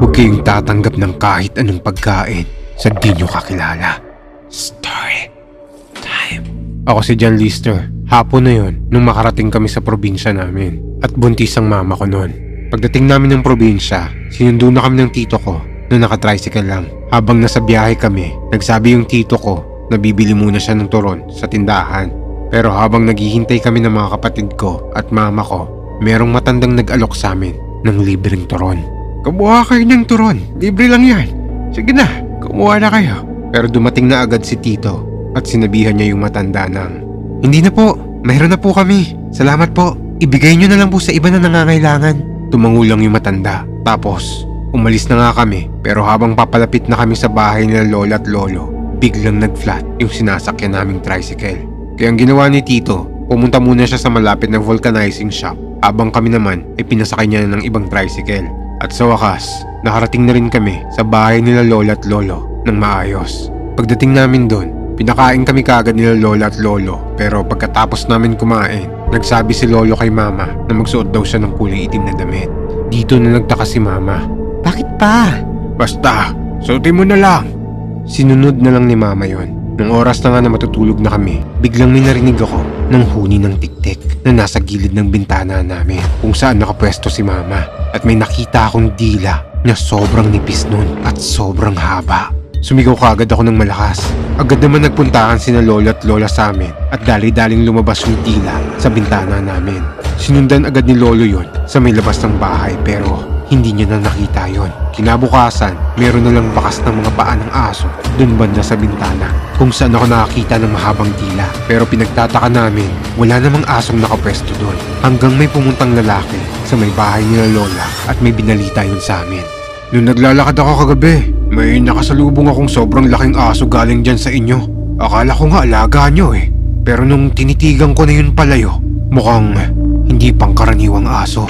Huwag kayong tatanggap ng kahit anong pagkain sa di nyo kakilala. Story time. Ako si John Lister. Hapon na yon nung makarating kami sa probinsya namin. At buntis ang mama ko noon. Pagdating namin ng probinsya, sinundo na kami ng tito ko na nakatricycle lang. Habang nasa biyahe kami, nagsabi yung tito ko na bibili muna siya ng turon sa tindahan. Pero habang naghihintay kami ng mga kapatid ko at mama ko, merong matandang nag-alok sa amin ng libreng turon. Kumuha kayo ng turon, libre lang yan. Sige na, kumuha na kayo. Pero dumating na agad si tito at sinabihan niya yung matanda ng, hindi na po, mayroon na po kami. Salamat po, ibigay nyo na lang po sa iba na nangangailangan. Tumango lang yung matanda. Tapos, umalis na nga kami. Pero habang papalapit na kami sa bahay nila lola at lolo, biglang nag-flat yung sinasakyan naming tricycle. Kaya ang ginawa ni tito, pumunta muna siya sa malapit na vulcanizing shop. Habang kami naman ay pinasakay niya ng ibang tricycle. At sa wakas, nakarating na rin kami sa bahay nila lola at lolo ng maayos. Pagdating namin doon, pinakain kami kaagad nila lola at lolo. Pero pagkatapos namin kumain, nagsabi si lolo kay mama na magsuot daw siya ng kulay itim na damit. Dito na nagtaka si mama. Bakit pa? Basta, suotin mo na lang. Sinunod na lang ni mama yon. Nung oras na nga na matutulog na kami, biglang may narinig ako ng huni ng tiktik na nasa gilid ng bintana namin kung saan nakapwesto si mama. At may nakita akong dila na sobrang nipis nun at sobrang haba. Sumigaw kaagad ako ng malakas. Agad naman nagpuntahan sina lola at lola sa amin at dali-daling lumabas yung dila sa bintana namin. Sinundan agad ni lolo yon sa may labas ng bahay pero hindi niya na nakita yon. Kinabukasan, meron na lang bakas ng mga paa ng aso dun banda sa bintana kung saan ako nakakita ng mahabang dila. Pero pinagtataka namin, wala namang asong nakapwesto dun hanggang may pumuntang lalaki sa may bahay nila lola at may binalita yun sa amin. Nung naglalakad ako kagabi, may nakasalubong akong sobrang laking aso galing dyan sa inyo. Akala ko nga alaga nyo eh. Pero nung tinitigan ko na yun palayo, mukhang hindi pangkaraniwang aso.